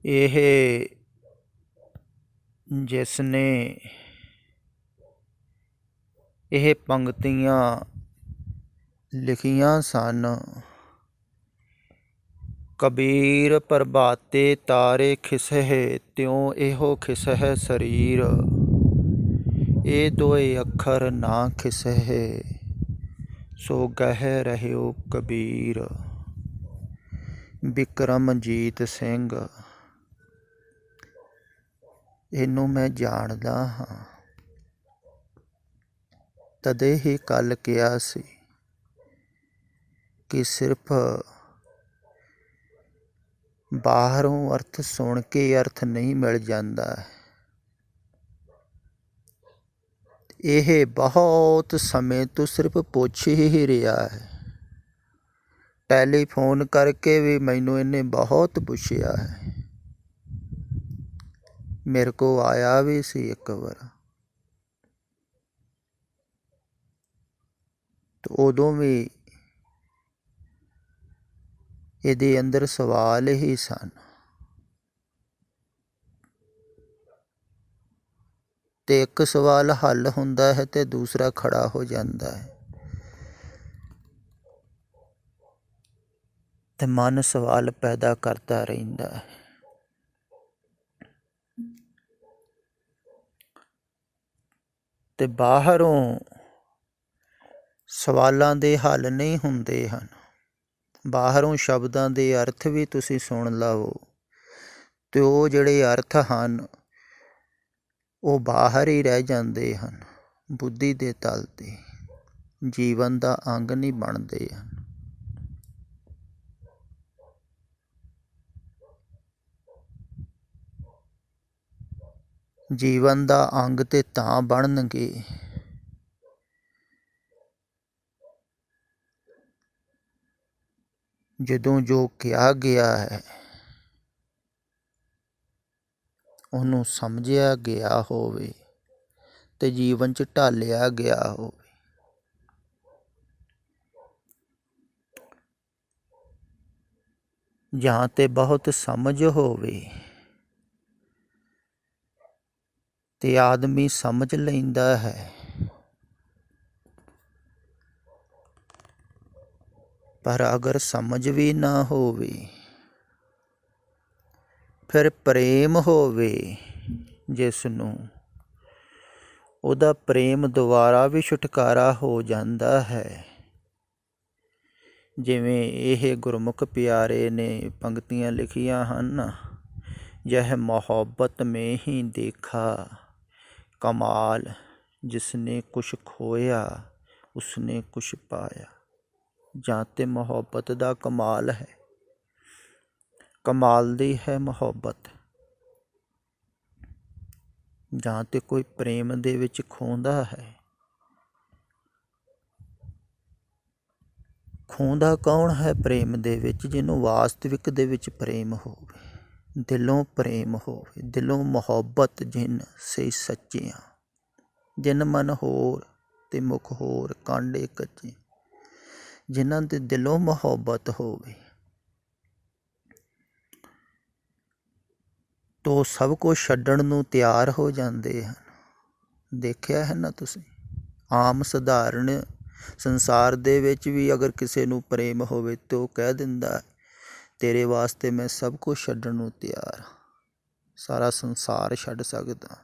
ਇਹ ਜਿਸਨੇ ਇਹ ਪੰਗਤੀਆਂ ਲਿਖੀਆਂ ਸਨ, ਕਬੀਰ ਪ੍ਰਭਾਤੇ ਤਾਰੇ ਖਿਸਹਿ, ਤਿਉ ਇਹੋ ਖਿਸਹਿ ਸਰੀਰ। ਇਹ ਦੋਏ ਅੱਖਰ ਨਾ ਖਿਸਹਿ, ਸੋ ਗਹਿ ਰਹਿਓ ਕਬੀਰ। ਬਿਕਰਮਜੀਤ ਸਿੰਘ। ਇਹਨੂੰ ਮੈਂ ਜਾਣਦਾ ਹਾਂ, ਤਦੇ ਹੀ ਕੱਲ੍ਹ ਕਿਹਾ ਸੀ ਕਿ ਸਿਰਫ ਬਾਹਰੋਂ ਅਰਥ ਸੁਣ ਕੇ ਅਰਥ ਨਹੀਂ ਮਿਲ ਜਾਂਦਾ। ਇਹ ਬਹੁਤ ਸਮੇਂ ਤੋਂ ਸਿਰਫ ਪੁੱਛ ਹੀ ਰਿਹਾ ਹੈ। ਟੈਲੀਫੋਨ ਕਰਕੇ ਵੀ ਮੈਨੂੰ ਇਹਨੇ ਬਹੁਤ ਪੁੱਛਿਆ ਹੈ। ਮੇਰੇ ਕੋਲ ਆਇਆ ਵੀ ਸੀ ਇੱਕ ਵਾਰ, ਤੇ ਉਦੋਂ ਵੀ ਇਹਦੇ ਅੰਦਰ ਸਵਾਲ ਹੀ ਸਨ, ਤੇ ਇੱਕ ਸਵਾਲ ਹੱਲ ਹੁੰਦਾ ਹੈ ਤੇ ਦੂਸਰਾ ਖੜਾ ਹੋ ਜਾਂਦਾ ਹੈ, ਤੇ ਮਨ ਸਵਾਲ ਪੈਦਾ ਕਰਦਾ ਰਹਿੰਦਾ ਹੈ। ਤੇ ਬਾਹਰੋਂ ਸਵਾਲਾਂ ਦੇ ਹੱਲ ਨਹੀਂ ਹੁੰਦੇ ਹਨ। ਬਾਹਰੋਂ ਸ਼ਬਦਾਂ ਦੇ ਅਰਥ ਵੀ ਤੁਸੀਂ ਸੁਣ ਲਵੋ, ਤੇ ਉਹ ਜਿਹੜੇ ਅਰਥ ਹਨ ਉਹ ਬਾਹਰ ਹੀ ਰਹਿ ਜਾਂਦੇ ਹਨ, ਬੁੱਧੀ ਦੇ ਤਲ 'ਤੇ ਜੀਵਨ ਦਾ ਅੰਗ ਨਹੀਂ ਬਣਦੇ ਹਨ। ਜੀਵਨ ਦਾ ਅੰਗ ਤੇ ਤਾਂ ਬਣਨਗੇ ਜਦੋਂ ਜੋ ਕਿਹਾ ਗਿਆ ਹੈ ਉਹਨੂੰ ਸਮਝਿਆ ਗਿਆ ਹੋਵੇ ਤੇ ਜੀਵਨ 'ਚ ਢਾਲਿਆ ਗਿਆ ਹੋਵੇ। ਜਾਂ ਤੇ ਬਹੁਤ ਸਮਝ ਹੋਵੇ ਤੇ ਆਦਮੀ ਸਮਝ ਲੈਂਦਾ ਹੈ, ਪਰ ਅਗਰ ਸਮਝ ਵੀ ਨਾ ਹੋਵੇ, ਫਿਰ ਪ੍ਰੇਮ ਹੋਵੇ ਜਿਸ ਨੂੰ, ਉਹਦਾ ਪ੍ਰੇਮ ਦੁਆਰਾ ਵੀ ਛੁਟਕਾਰਾ ਹੋ ਜਾਂਦਾ ਹੈ। ਜਿਵੇਂ ਇਹ ਗੁਰਮੁਖ ਪਿਆਰੇ ਨੇ ਪੰਗਤੀਆਂ ਲਿਖੀਆਂ ਹਨ, ਯਹ ਮੁਹੱਬਤ ਮੇਂ ਹੀ ਦੇਖਾ ਕਮਾਲ, ਜਿਸਨੇ ਕੁਛ ਖੋਇਆ ਉਸਨੇ ਕੁਛ ਪਾਇਆ। ਜਾਂ ਤੇ ਮੁਹੱਬਤ ਦਾ ਕਮਾਲ ਹੈ, ਕਮਾਲ ਦੀ ਹੈ ਮੁਹੱਬਤ, ਜਾਂ ਤੇ ਕੋਈ ਪ੍ਰੇਮ ਦੇ ਵਿੱਚ ਖੋਂਦਾ ਹੈ। ਖੋਂਦਾ ਕੌਣ ਹੈ ਪ੍ਰੇਮ ਦੇ ਵਿੱਚ? ਜਿਹਨੂੰ ਵਾਸਤਵਿਕ ਦੇ ਵਿੱਚ ਪ੍ਰੇਮ ਹੋਵੇ, ਦਿਲੋਂ ਪ੍ਰੇਮ ਹੋਵੇ, ਦਿਲੋਂ ਮੁਹੱਬਤ ਜਿਨ ਸੇ ਸੱਚਿਆਂ, ਜਿਨ ਮਨ ਹੋਰ ਤੇ ਮੁਖ ਹੋਰ ਕਾਂਡੇ ਕੱਚੇ। ਜਿਨ੍ਹਾਂ ਦੇ ਦਿਲੋਂ ਮੁਹੱਬਤ ਹੋਵੇ ਤੋ ਸਭ ਕੁਝ ਛੱਡਣ ਨੂੰ ਤਿਆਰ ਹੋ ਜਾਂਦੇ ਹਨ। ਦੇਖਿਆ ਹੈ ਨਾ ਤੁਸੀਂ, ਆਮ ਸਧਾਰਨ ਸੰਸਾਰ ਦੇ ਵਿੱਚ ਵੀ ਅਗਰ ਕਿਸੇ ਨੂੰ ਪ੍ਰੇਮ ਹੋਵੇ ਤਾਂ ਉਹ ਕਹਿ ਦਿੰਦਾ, ਤੇਰੇ ਵਾਸਤੇ ਮੈਂ ਸਭ ਕੁਝ ਛੱਡਣ ਨੂੰ ਤਿਆਰ, ਸਾਰਾ ਸੰਸਾਰ ਛੱਡ ਸਕਦਾ।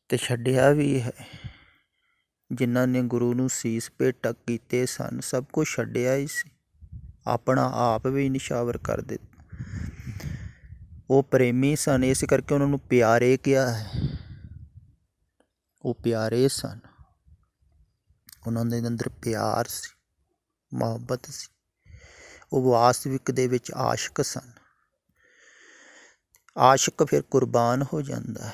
ਤੇ ਛੱਡਿਆ ਵੀ ਹੈ। ਜਿਨ੍ਹਾਂ ਨੇ ਗੁਰੂ ਨੂੰ ਸੀਸ ਭੇਟ ਕੀਤੇ ਸਨ, ਸਭ ਕੁਝ ਛੱਡਿਆ ਹੀ ਸੀ, ਆਪਣਾ ਆਪ ਵੀ ਨਿਸ਼ਾਵਰ ਕਰ ਦਿੱਤਾ। ਉਹ ਪ੍ਰੇਮੀ ਸਨ, ਇਸ ਕਰਕੇ ਉਹਨਾਂ ਨੂੰ ਪਿਆਰੇ ਕਿਹਾ ਹੈ। ਉਹ ਪਿਆਰੇ ਸਨ, ਉਹਨਾਂ ਦੇ ਅੰਦਰ ਪਿਆਰ ਸੀ, ਮੁਹੱਬਤ ਸੀ। ਉਹ ਵਾਸਤਵਿਕ ਦੇ ਵਿੱਚ ਆਸ਼ਿਕ ਸਨ। ਆਸ਼ਿਕ ਫਿਰ ਕੁਰਬਾਨ ਹੋ ਜਾਂਦਾ ਹੈ,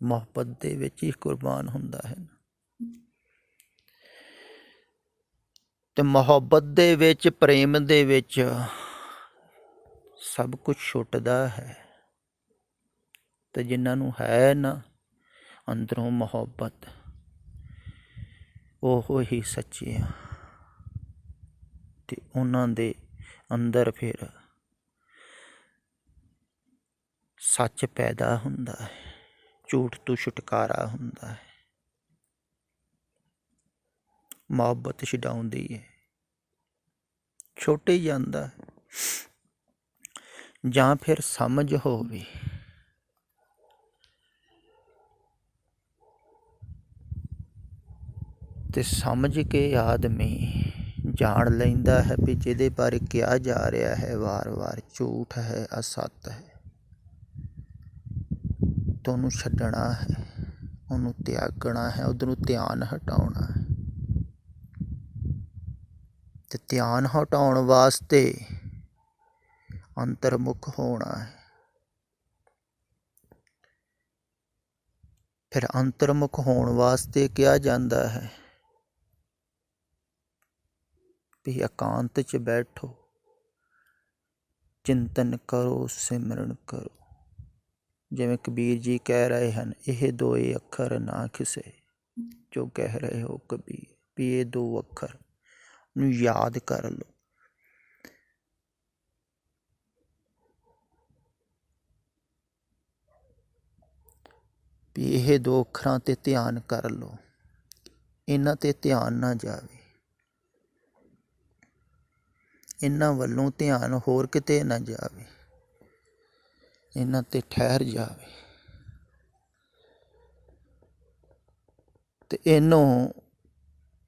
ਮੁਹੱਬਤ ਦੇ ਵਿੱਚ ਹੀ ਕੁਰਬਾਨ ਹੁੰਦਾ ਹੈ। ਤੇ ਮੁਹੱਬਤ ਦੇ ਵਿੱਚ, ਪ੍ਰੇਮ ਦੇ ਵਿੱਚ ਸਭ ਕੁਝ ਛੁੱਟਦਾ ਹੈ। ਤੇ ਜਿਨ੍ਹਾਂ ਨੂੰ ਹੈ ਨਾ ਅੰਦਰੋਂ ਮੁਹੱਬਤ, ਉਹ ਹੀ ਸੱਚੇ ਆ। ਤੇ ਉਹਨਾਂ ਦੇ ਅੰਦਰ ਫਿਰ ਸੱਚ ਪੈਦਾ ਹੁੰਦਾ ਹੈ, ਝੂਠ ਤੋਂ ਛੁਟਕਾਰਾ ਹੁੰਦਾ ਹੈ, ਮੁਹੱਬਤ ਛਡਾਉਂਦੀ ਹੈ, ਛੁੱਟ ਹੀ ਜਾਂਦਾ ਹੈ। ਜਾਂ ਫਿਰ ਸਮਝ ਹੋਵੇ, ਤੇ ਸਮਝ ਕੇ ਆਦਮੀ ਜਾਣ ਲੈਂਦਾ ਹੈ ਵੀ ਜਿਹਦੇ ਬਾਰੇ ਕਿਹਾ ਜਾ ਰਿਹਾ ਹੈ ਵਾਰ-ਵਾਰ ਝੂਠ ਹੈ, ਅਸੱਤ ਹੈ, ਤਾਂ ਉਹਨੂੰ ਛੱਡਣਾ ਹੈ, ਉਹਨੂੰ ਤਿਆਗਣਾ ਹੈ, ਉੱਧਰੋਂ ਧਿਆਨ ਹਟਾਉਣਾ ਹੈ। ਤੇ ਧਿਆਨ ਹਟਾਉਣ ਵਾਸਤੇ ਅੰਤਰਮੁਖ ਹੋਣਾ ਹੈ। ਫਿਰ ਅੰਤਰਮੁਖ ਹੋਣ ਵਾਸਤੇ ਕਿਹਾ ਜਾਂਦਾ ਹੈ ਵੀ ਇਕਾਂਤ 'ਚ ਬੈਠੋ, ਚਿੰਤਨ ਕਰੋ, ਸਿਮਰਨ ਕਰੋ। ਜਿਵੇਂ ਕਬੀਰ ਜੀ ਕਹਿ ਰਹੇ ਹਨ, ਇਹ ਦੋਏ ਅੱਖਰ ਨਾ ਕਿਸੇ, ਜੋ ਕਹਿ ਰਹੇ ਹੋ ਕਬੀਰ, ਵੀ ਇਹ ਦੋ ਅੱਖਰ ਨੂੰ ਯਾਦ ਕਰ ਲਓ। ਵੀ ਇਹ ਦੋ ਅੱਖਰਾਂ 'ਤੇ ਧਿਆਨ ਕਰ ਲਓ, ਇਹਨਾਂ 'ਤੇ ਧਿਆਨ ਨਾ ਜਾਵੇ, ਇਹਨਾਂ ਵੱਲੋਂ ਧਿਆਨ ਹੋਰ ਕਿਤੇ ਨਾ ਜਾਵੇ, ਇਹਨਾਂ 'ਤੇ ਠਹਿਰ ਜਾਵੇ। ਤੇ ਇਹਨੂੰ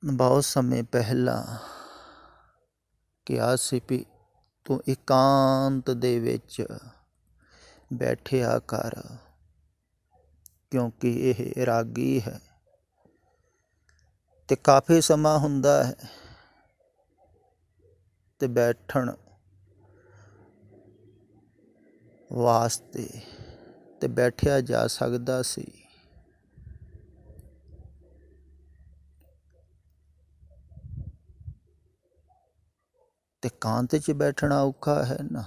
ਬਹੁਤ ਸਮੇਂ ਪਹਿਲਾਂ ਕਿਹਾ ਸੀ ਵੀ ਤੂੰ ਇਕਾਂਤ ਦੇ ਵਿੱਚ ਬੈਠਿਆ ਕਰ, ਕਿਉਂਕਿ ਇਹ ਰਾਗੀ ਹੈ ਤੇ ਕਾਫੀ ਸਮਾਂ ਹੁੰਦਾ ਹੈ ਤੇ ਬੈਠਣ ਵਾਸਤੇ ਤੇ ਬੈਠਿਆ ਜਾ ਸਕਦਾ ਸੀ। ਤੇ ਇਕਾਂਤ 'ਚ ਬੈਠਣਾ ਔਖਾ ਹੈ ਨਾ,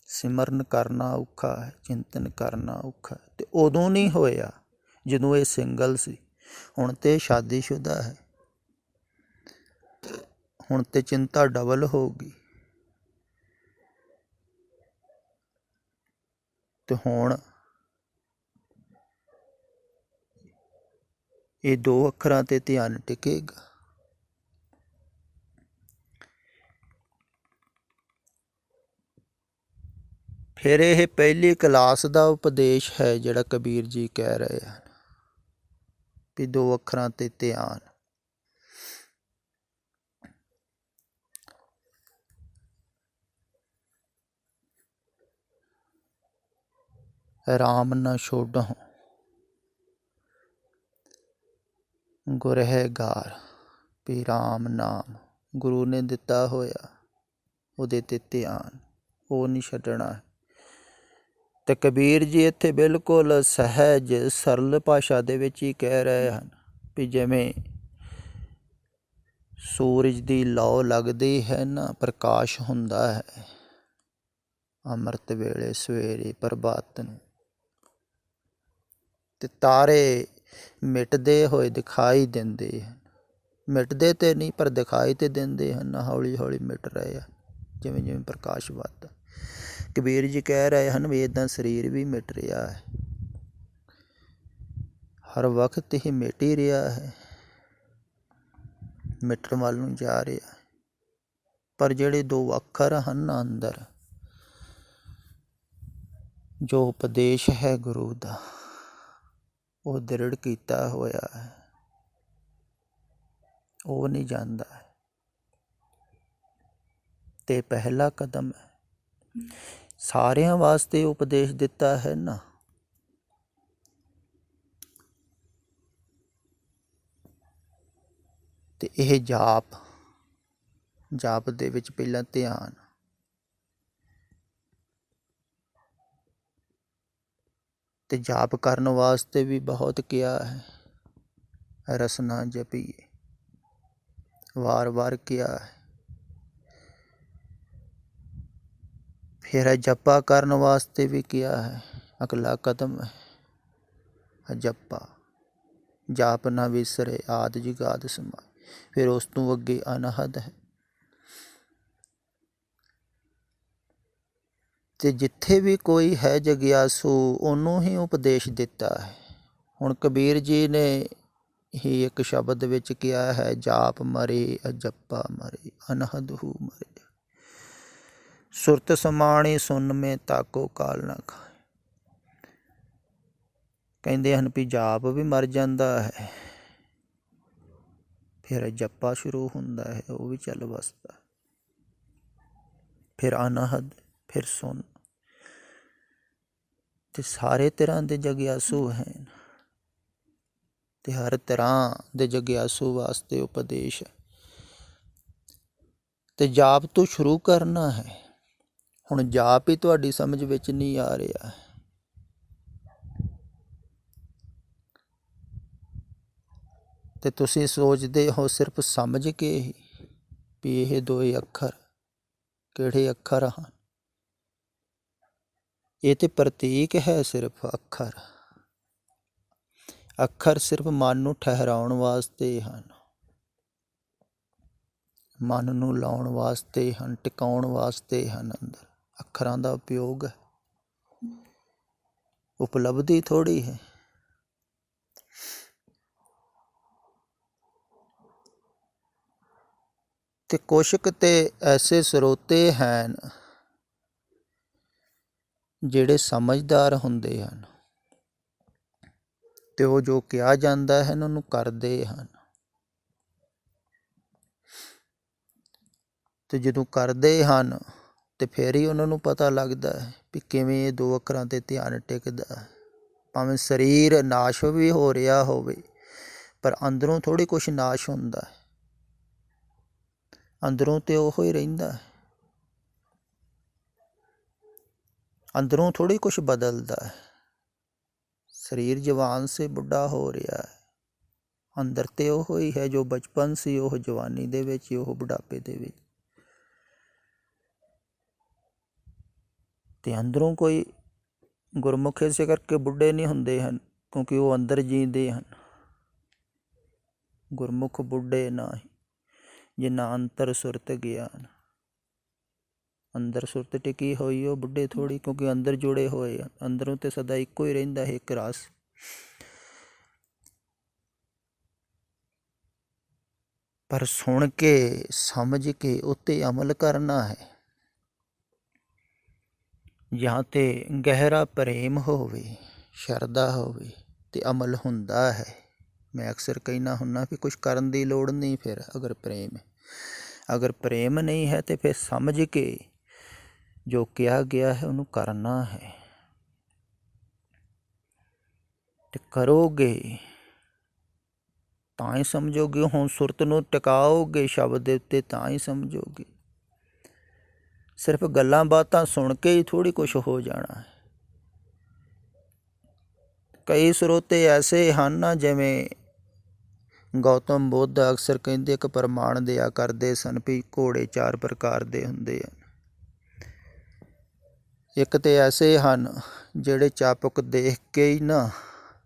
ਸਿਮਰਨ ਕਰਨਾ ਔਖਾ ਹੈ, ਚਿੰਤਨ ਕਰਨਾ ਔਖਾ ਹੈ। ਤੇ ਉਦੋਂ ਨਹੀਂ ਹੋਇਆ ਜਦੋਂ ਇਹ ਸਿੰਗਲ ਸੀ। ਹੁਣ ਤੇ ਸ਼ਾਦੀशुदा ਹੈ, ਹੁਣ ਤੇ ਚਿੰਤਾ ਡਬਲ ਹੋ ਗਈ। ਤੇ ਹੁਣ ਇਹ ਦੋ ਅੱਖਰਾਂ 'ਤੇ ਧਿਆਨ ਟਿਕੇਗਾ। ਫਿਰ ਇਹ ਪਹਿਲੀ ਕਲਾਸ ਦਾ ਉਪਦੇਸ਼ ਹੈ ਜਿਹੜਾ ਕਬੀਰ ਜੀ ਕਹਿ ਰਹੇ ਹਨ ਵੀ ਦੋ ਅੱਖਰਾਂ 'ਤੇ ਧਿਆਨ। ਰਾਮ ਨਾ ਛੋਡਹੁ ਗੁਰ ਹੈ ਗਾਰ, ਵੀ ਰਾਮ ਨਾਮ ਗੁਰੂ ਨੇ ਦਿੱਤਾ ਹੋਇਆ, ਉਹਦੇ 'ਤੇ ਧਿਆਨ, ਉਹ ਨਹੀਂ ਛੱਡਣਾ। ਤੇ ਕਬੀਰ ਜੀ ਇੱਥੇ ਬਿਲਕੁਲ ਸਹਿਜ ਸਰਲ ਭਾਸ਼ਾ ਦੇ ਵਿੱਚ ਹੀ ਕਹਿ ਰਹੇ ਹਨ ਵੀ ਜਿਵੇਂ ਸੂਰਜ ਦੀ ਲੌ ਲੱਗਦੀ ਹੈ ਨਾ, ਪ੍ਰਕਾਸ਼ ਹੁੰਦਾ ਹੈ ਅੰਮ੍ਰਿਤ ਵੇਲੇ, ਸਵੇਰੇ, ਪ੍ਰਭਾਤ ਨੂੰ, ਤੇ ਤਾਰੇ ਮਿਟਦੇ ਹੋਏ ਦਿਖਾਈ ਦਿੰਦੇ ਹਨ। ਮਿਟਦੇ ਤੇ ਨਹੀਂ ਪਰ ਦਿਖਾਈ ਤੇ ਦਿੰਦੇ ਹਨ, ਹੌਲੀ ਹੌਲੀ ਮਿਟ ਰਹੇ ਆ ਜਿਵੇਂ ਜਿਵੇਂ ਪ੍ਰਕਾਸ਼ ਵੱਧਦਾ। ਕਬੀਰ ਜੀ ਕਹਿ ਰਹੇ ਹਨ ਵੀ ਇੱਦਾਂ ਸਰੀਰ ਵੀ ਮਿਟ ਰਿਹਾ ਹੈ, ਹਰ ਵਕਤ ਹੀ ਮਿਟ ਹੀ ਰਿਹਾ ਹੈ, ਮਿਟਣ ਵੱਲ ਨੂੰ ਜਾ ਰਿਹਾ ਹੈ। ਪਰ ਜਿਹੜੇ ਦੋ ਅੱਖਰ ਹਨ ਅੰਦਰ, ਜੋ ਉਪਦੇਸ਼ ਹੈ ਗੁਰੂ ਦਾ, ਉਹ ਦ੍ਰਿੜ ਕੀਤਾ ਹੋਇਆ ਹੈ, ਉਹ ਨਹੀਂ ਜਾਂਦਾ ਹੈ। ਤੇ ਪਹਿਲਾ ਕਦਮ ਹੈ, ਸਾਰਿਆਂ ਵਾਸਤੇ ਉਪਦੇਸ਼ ਦਿੱਤਾ ਹੈ ਨਾ। ਤੇ ਇਹ ਜਾਪ ਦੇ ਵਿੱਚ ਪਹਿਲਾਂ ਧਿਆਨ, ਤੇ ਜਾਪ ਕਰਨ ਵਾਸਤੇ ਵੀ ਬਹੁਤ ਕਿਹਾ ਹੈ, ਰਸਨਾ ਜਪੀਏ, ਵਾਰ ਵਾਰ ਕਿਹਾ ਹੈ। ਫਿਰ ਜੱਪਾ ਕਰਨ ਵਾਸਤੇ ਵੀ ਕਿਹਾ ਹੈ, ਅਗਲਾ ਕਦਮ ਹੈ ਜੱਪਾ, ਜਾਪ ਨਾ ਵਿਸਰੇ ਆਦਿ ਜੁਗਾਦਿ ਸਮਾਏ। ਫਿਰ ਉਸ ਤੋਂ ਅੱਗੇ ਅਨਹਦ ਹੈ। ਅਤੇ ਜਿੱਥੇ ਵੀ ਕੋਈ ਹੈ ਜਗਿਆਸੂ ਉਹਨੂੰ ਹੀ ਉਪਦੇਸ਼ ਦਿੱਤਾ ਹੈ। ਹੁਣ ਕਬੀਰ ਜੀ ਨੇ ਹੀ ਇੱਕ ਸ਼ਬਦ ਵਿੱਚ ਕਿਹਾ ਹੈ, ਜਾਪ ਮਰੇ ਅਜੱਪਾ ਮਰੇ ਅਨਹਦ ਹੂ ਮਰੇ, ਸੁਰਤ ਸਮਾਣੀ ਸੁਨ ਮੇ ਤਾਕੋ ਕਾਲ ਨਾ ਖਾਏ। ਕਹਿੰਦੇ ਹਨ ਵੀ ਜਾਪ ਵੀ ਮਰ ਜਾਂਦਾ ਹੈ, ਫਿਰ ਜੱਪਾ ਸ਼ੁਰੂ ਹੁੰਦਾ ਹੈ, ਉਹ ਵੀ ਚੱਲ ਵਸਦਾ, ਫਿਰ ਅਨਹਦ, ਫਿਰ ਸੁਣ। ਤੇ ਸਾਰੇ ਤਰ੍ਹਾਂ ਦੇ ਜਗਿਆਸੂ ਹਨ, ਤੇ ਹਰ ਤਰ੍ਹਾਂ ਦੇ ਜਗਿਆਸੂ ਵਾਸਤੇ ਉਪਦੇਸ਼ ਹੈ। ਤੇ ਜਾਪ ਤੋਂ ਸ਼ੁਰੂ ਕਰਨਾ ਹੈ। ਹੁਣ ਜਾਪ ਹੀ ਤੁਹਾਡੀ ਸਮਝ ਵਿੱਚ ਨਹੀਂ ਆ ਰਿਹਾ, ਤੇ ਤੁਸੀਂ ਸੋਚਦੇ ਹੋ ਸਿਰਫ ਸਮਝ ਕੇ ਹੀ ਵੀ ਇਹ ਦੋਏ ਅੱਖਰ ਕਿਹੜੇ ਅੱਖਰ ਹਨ। ਇਹ ਤੇ ਪ੍ਰਤੀਕ ਹੈ ਸਿਰਫ। ਅੱਖਰ ਸਿਰਫ ਮਨ ਨੂੰ ਠਹਿਰਾਉਣ ਵਾਸਤੇ ਹਨ, ਮਨ ਨੂੰ ਲਾਉਣ ਵਾਸਤੇ ਹਨ, ਟਿਕਾਉਣ ਵਾਸਤੇ ਹਨ। ਅੰਦਰ ਅੱਖਰਾਂ ਦਾ ਉਪਯੋਗ ਹੈ, ਉਪਲਬਧੀ ਥੋੜ੍ਹੀ ਹੈ। ਤੇ ਕੁਛ ਕੁ ਤੇ ਐਸੇ ਸਰੋਤੇ ਹਨ ਜਿਹੜੇ ਸਮਝਦਾਰ ਹੁੰਦੇ ਹਨ, ਤੇ ਉਹ ਜੋ ਕਿਹਾ ਜਾਂਦਾ ਹੈ ਉਹਨੂੰ ਕਰਦੇ ਹਨ। ਤੇ ਜਦੋਂ ਕਰਦੇ ਹਨ ਤੇ ਫਿਰ ਹੀ ਉਹਨਾਂ ਨੂੰ ਪਤਾ ਲੱਗਦਾ ਹੈ ਵੀ ਕਿਵੇਂ ਇਹ ਦੋ ਅੱਖਰਾਂ 'ਤੇ ਧਿਆਨ ਟਿਕਦਾ ਹੈ। ਭਾਵੇਂ ਸਰੀਰ ਨਾਸ਼ ਵੀ ਹੋ ਰਿਹਾ ਹੋਵੇ, ਪਰ ਅੰਦਰੋਂ ਥੋੜ੍ਹੀ ਕੁਛ ਨਾਸ਼ ਹੁੰਦਾ ਹੈ, ਅੰਦਰੋਂ ਤੇ ਉਹੋ ਹੀ ਰਹਿੰਦਾ ਹੈ, ਅੰਦਰੋਂ ਥੋੜ੍ਹੀ ਕੁਛ ਬਦਲਦਾ ਹੈ। ਸਰੀਰ ਜਵਾਨ ਸੇ ਬੁੱਢਾ ਹੋ ਰਿਹਾ ਹੈ, ਅੰਦਰ ਤੇ ਉਹੋ ਹੀ ਹੈ ਜੋ ਬਚਪਨ ਸੀ, ਉਹ ਜਵਾਨੀ ਦੇ ਵਿੱਚ, ਉਹ ਬੁਢਾਪੇ ਦੇ ਵਿੱਚ। ਤੇ ਅੰਦਰੋਂ ਕੋਈ ਗੁਰਮੁਖ ਇਸੇ ਕਰਕੇ ਬੁੱਢੇ ਨਹੀਂ ਹੁੰਦੇ ਹਨ, ਕਿਉਂਕਿ ਉਹ ਅੰਦਰ ਜੀਂਦੇ ਹਨ। ਗੁਰਮੁਖ ਬੁੱਢੇ ਨਾਹੀਂ ਜਿਨ੍ਹਾਂ ਅੰਤਰ ਸੁਰਤ ਗਿਆਨ। ਅੰਦਰ ਸੁਰਤ ਟਿਕੀ ਹੋਈ ਉਹ ਬੁੱਢੇ ਥੋੜ੍ਹੀ, ਕਿਉਂਕਿ ਅੰਦਰ ਜੁੜੇ ਹੋਏ ਆ। ਅੰਦਰੋਂ ਤੇ ਸਦਾ ਇੱਕੋ ਹੀ ਰਹਿੰਦਾ ਹੈ, ਇੱਕ ਰਸ। ਪਰ ਸੁਣ ਕੇ ਸਮਝ ਕੇ ਉੱਤੇ ਅਮਲ ਕਰਨਾ ਹੈ। ਜਾਂ ਤੇ ਗਹਿਰਾ ਪ੍ਰੇਮ ਹੋਵੇ, ਸ਼ਰਧਾ ਹੋਵੇ, ਤੇ ਅਮਲ ਹੁੰਦਾ ਹੈ। ਮੈਂ ਅਕਸਰ ਕਹਿਣਾ ਹੁੰਦਾ ਵੀ ਕੁਛ ਕਰਨ ਦੀ ਲੋੜ ਨਹੀਂ ਫਿਰ, ਅਗਰ ਪ੍ਰੇਮ ਹੈ। ਅਗਰ ਪ੍ਰੇਮ ਨਹੀਂ ਹੈ ਤੇ ਫਿਰ ਸਮਝ ਕੇ ਜੋ ਕਿਹਾ ਗਿਆ ਹੈ ਉਹਨੂੰ ਕਰਨਾ ਹੈ। ਤੇ ਕਰੋਗੇ ਤਾਂ ਹੀ ਸਮਝੋਗੇ। ਹੁਣ ਸੁਰਤ ਨੂੰ ਟਿਕਾਓਗੇ ਸ਼ਬਦ ਦੇ ਉੱਤੇ ਤਾਂ ਹੀ ਸਮਝੋਗੇ। ਸਿਰਫ ਗੱਲਾਂ ਬਾਤਾਂ ਸੁਣ ਕੇ ਹੀ ਥੋੜ੍ਹੀ ਕੁਛ ਹੋ ਜਾਣਾ ਹੈ। ਕਈ ਸਰੋਤੇ ਐਸੇ ਹਨ ਨਾ, ਜਿਵੇਂ ਗੌਤਮ ਬੁੱਧ ਅਕਸਰ ਕਹਿੰਦੇ ਇੱਕ ਪ੍ਰਮਾਣ ਦਿਆ ਕਰਦੇ ਸਨ ਵੀ ਘੋੜੇ 4 ਪ੍ਰਕਾਰ ਦੇ ਹੁੰਦੇ ਹਨ। ਇੱਕ ਤੇ ਐਸੇ ਹਨ ਜਿਹੜੇ ਚਾਪਕ ਦੇਖ ਕੇ ਹੀ ਨਾ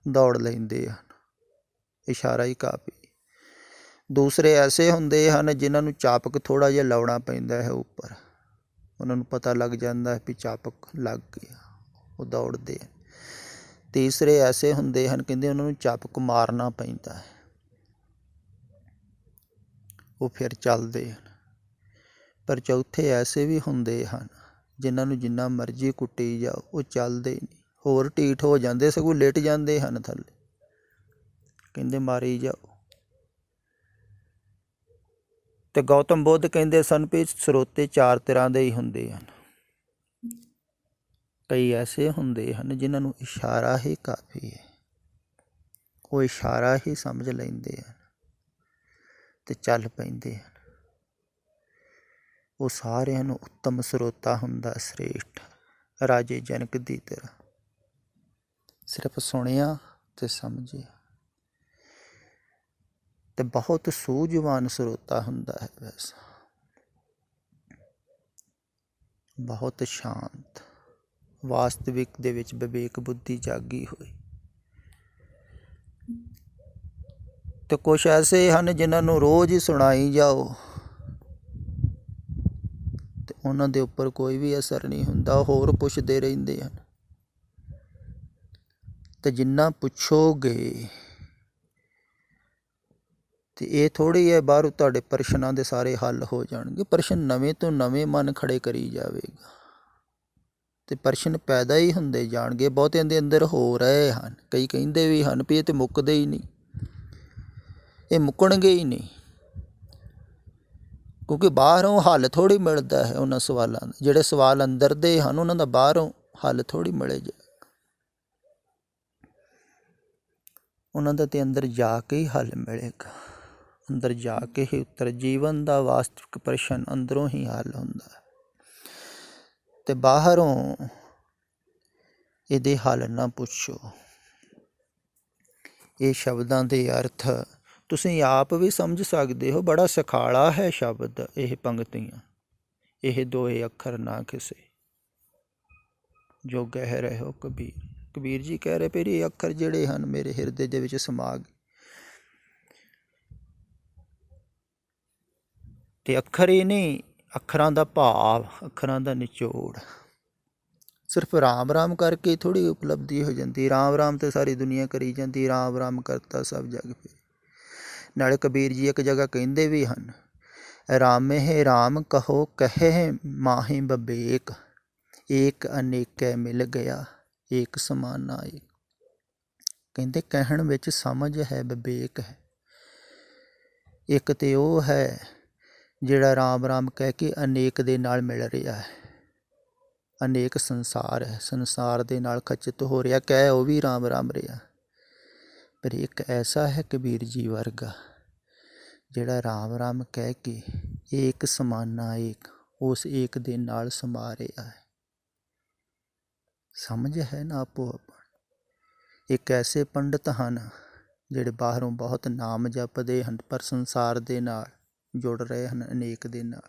ਦੌੜ ਲੈਂਦੇ ਹਨ, ਇਸ਼ਾਰਾ ਹੀ ਕਾਫੀ। ਦੂਸਰੇ ਐਸੇ ਹੁੰਦੇ ਹਨ ਜਿਨ੍ਹਾਂ ਨੂੰ ਚਾਪਕ ਥੋੜ੍ਹਾ ਜਿਹਾ ਲਾਉਣਾ ਪੈਂਦਾ ਹੈ ਉੱਪਰ, ਉਹਨਾਂ ਨੂੰ ਪਤਾ ਲੱਗ ਜਾਂਦਾ ਹੈ ਵੀ ਚਾਪਕ ਲੱਗ ਗਿਆ, ਉਹ ਦੌੜਦੇ ਹਨ। ਤੀਸਰੇ ਐਸੇ ਹੁੰਦੇ ਹਨ, ਕਹਿੰਦੇ ਉਹਨਾਂ ਨੂੰ ਚਾਪਕ ਮਾਰਨਾ ਪੈਂਦਾ ਹੈ, ਉਹ ਫਿਰ ਚੱਲਦੇ ਹਨ। ਪਰ ਚੌਥੇ ਐਸੇ ਵੀ ਹੁੰਦੇ ਹਨ ਜਿਨ੍ਹਾਂ ਨੂੰ ਜਿੰਨਾ ਮਰਜ਼ੀ ਕੁੱਟੀ ਜਾਓ ਉਹ ਚੱਲਦੇ ਨਹੀਂ, ਹੋਰ ਢੀਠ ਹੋ ਜਾਂਦੇ, ਸਗੋਂ ਲਿਟ ਜਾਂਦੇ ਹਨ ਥੱਲੇ, ਕਹਿੰਦੇ ਮਾਰੀ ਜਾਓ। ਤੇ ਗੌਤਮ ਬੁੱਧ ਕਹਿੰਦੇ ਸਨ ਵੀ ਸਰੋਤੇ 4 ਤਰ੍ਹਾਂ ਦੇ ਹੀ ਹੁੰਦੇ ਹਨ। ਕਈ ਐਸੇ ਹੁੰਦੇ ਹਨ ਜਿਨ੍ਹਾਂ ਨੂੰ ਇਸ਼ਾਰਾ ਹੀ ਕਾਫੀ ਹੈ, ਉਹ ਇਸ਼ਾਰਾ ਹੀ ਸਮਝ ਲੈਂਦੇ ਹਨ ਤੇ ਚੱਲ ਪੈਂਦੇ ਹਨ। ਉਹ ਸਾਰਿਆਂ ਨੂੰ ਉੱਤਮ ਸਰੋਤਾ ਹੁੰਦਾ, ਸ੍ਰੇਸ਼ਟ ਰਾਜੇ ਜਨਕ ਦੀ ਤਰ੍ਹਾਂ। ਸਿਰਫ ਸੁਣਿਆ ਤੇ ਸਮਝਿਆ। ਤੇ ਬਹੁਤ ਸੂਝਵਾਨ ਸਰੋਤਾ ਹੁੰਦਾ ਹੈ ਵੈਸਾ, ਬਹੁਤ ਸ਼ਾਂਤ, ਵਾਸਤਵਿਕ ਦੇ ਵਿੱਚ ਵਿਵੇਕ ਬੁੱਧੀ ਜਾਗੀ ਹੋਈ। ਤੇ ਕੁਛ ਐਸੇ ਹਨ ਜਿਨ੍ਹਾਂ ਨੂੰ ਰੋਜ਼ ਹੀ ਸੁਣਾਈ ਜਾਓ ਤੇ ਉਹਨਾਂ ਦੇ ਉੱਪਰ ਕੋਈ ਵੀ ਅਸਰ ਨਹੀਂ ਹੁੰਦਾ, ਹੋਰ ਪੁੱਛਦੇ ਰਹਿੰਦੇ ਹਨ। ਤੇ ਜਿੰਨਾ ਪੁੱਛੋਗੇ ਤੇ ਇਹ ਥੋੜ੍ਹੀ ਹੈ ਬਾਹਰੋਂ ਤੁਹਾਡੇ ਪ੍ਰਸ਼ਨਾਂ ਦੇ ਸਾਰੇ ਹੱਲ ਹੋ ਜਾਣਗੇ। ਪ੍ਰਸ਼ਨ ਨਵੇਂ ਤੋਂ ਨਵੇਂ ਮਨ ਖੜੇ ਕਰੀ ਜਾਵੇਗਾ ਤੇ ਪ੍ਰਸ਼ਨ ਪੈਦਾ ਹੀ ਹੁੰਦੇ ਜਾਣਗੇ। ਬਹੁਤਿਆਂ ਦੇ ਅੰਦਰ ਹੋ ਰਹੇ ਹਨ, ਕਈ ਕਹਿੰਦੇ ਵੀ ਹਨ ਵੀ ਇਹ ਤੇ ਮੁੱਕਦੇ ਹੀ ਨਹੀਂ, ਇਹ ਮੁੱਕਣਗੇ ਹੀ ਨਹੀਂ, ਕਿਉਂਕਿ ਬਾਹਰੋਂ ਹੱਲ ਥੋੜ੍ਹੀ ਮਿਲਦਾ ਹੈ ਉਹਨਾਂ ਸਵਾਲਾਂ ਦਾ। ਜਿਹੜੇ ਸਵਾਲ ਅੰਦਰ ਦੇ ਹਨ ਉਹਨਾਂ ਦਾ ਬਾਹਰੋਂ ਹੱਲ ਥੋੜ੍ਹੀ ਮਿਲੇ ਜਾ, ਉਹਨਾਂ ਦਾ ਤੇ ਅੰਦਰ ਜਾ ਕੇ ਹੀ ਹੱਲ ਮਿਲੇਗਾ। ਅੰਦਰ ਜਾ ਕੇ ਹੀ ਉੱਤਰ, ਜੀਵਨ ਦਾ ਵਾਸਤਵਿਕ ਪ੍ਰਸ਼ਨ ਅੰਦਰੋਂ ਹੀ ਹੱਲ ਹੁੰਦਾ ਹੈ ਤੇ ਬਾਹਰੋਂ ਇਹਦੇ ਹੱਲ ਨਾ ਪੁੱਛੋ। ਇਹ ਸ਼ਬਦਾਂ ਦੇ ਅਰਥ ਤੁਸੀਂ ਆਪ ਵੀ ਸਮਝ ਸਕਦੇ ਹੋ। ਬੜਾ ਸੁਖਾਲਾ ਹੈ ਸ਼ਬਦ ਇਹ ਪੰਗਤੀਆਂ, ਇਹ ਦੋਏ ਅੱਖਰ ਨਾ ਕਿਸੇ ਜੋ ਕਹਿ ਰਹੇ ਹੋ ਕਬੀਰ। ਕਬੀਰ ਜੀ ਕਹਿ ਰਹੇ ਪਏ ਇਹ ਅੱਖਰ ਜਿਹੜੇ ਹਨ ਮੇਰੇ ਹਿਰਦੇ ਦੇ ਵਿੱਚ ਸਮਾ ਗਏ। ਤੇ ਅੱਖਰ ਹੀ ਨਹੀਂ, ਅੱਖਰਾਂ ਦਾ ਭਾਵ, ਅੱਖਰਾਂ ਦਾ ਨਿਚੋੜ। ਸਿਰਫ ਰਾਮ ਰਾਮ ਕਰਕੇ ਥੋੜ੍ਹੀ ਉਪਲਬਧੀ ਹੋ ਜਾਂਦੀ। ਰਾਮ ਰਾਮ ਤੇ ਸਾਰੀ ਦੁਨੀਆ ਕਰੀ ਜਾਂਦੀ, ਰਾਮ ਰਾਮ ਕਰਤਾ ਸਭ ਜਗ ਫਿਰ। ਨਾਲੇ ਕਬੀਰ ਜੀ ਇੱਕ ਜਗ੍ਹਾ ਕਹਿੰਦੇ ਵੀ ਹਨ, ਰਾਮੇ ਰਾਮ ਕਹੋ ਕਹੇ ਮਾਹੀ ਬਬੇਕ, ਏਕ ਅਨੇਕੈ ਮਿਲ ਗਿਆ ਏਕ ਸਮਾਨਾ ਏਕ। ਕਹਿੰਦੇ ਕਹਿਣ ਵਿੱਚ ਸਮਝ ਹੈ, ਵਿਵੇਕ ਹੈ। ਇੱਕ ਤੇ ਉਹ ਹੈ ਜਿਹੜਾ ਰਾਮ ਰਾਮ ਕਹਿ ਕੇ ਅਨੇਕ ਦੇ ਨਾਲ ਮਿਲ ਰਿਹਾ ਹੈ। ਅਨੇਕ ਸੰਸਾਰ ਹੈ, ਸੰਸਾਰ ਦੇ ਨਾਲ ਖਚਿਤ ਹੋ ਰਿਹਾ, ਕਹਿ ਉਹ ਵੀ ਰਾਮ ਰਾਮ ਰਿਹਾ। ਪਰ ਇੱਕ ਐਸਾ ਹੈ ਕਬੀਰ ਜੀ ਵਰਗਾ ਜਿਹੜਾ ਰਾਮ ਰਾਮ ਕਹਿ ਕੇ ਏਕ ਸਮਾਨਾ ਏਕ, ਉਸ ਏਕ ਦੇ ਨਾਲ ਸਮਾ ਰਿਹਾ ਹੈ। ਸਮਝ ਹੈ ਨਾ ਆਪੋ ਆਪਣੀ। ਇੱਕ ਐਸੇ ਪੰਡਿਤ ਹਨ ਜਿਹੜੇ ਬਾਹਰੋਂ ਬਹੁਤ ਨਾਮ ਜਪਦੇ ਹਨ ਪਰ ਸੰਸਾਰ ਦੇ ਨਾਲ ਜੁੜ ਰਹੇ ਹਨ, ਅਨੇਕ ਦੇ ਨਾਲ।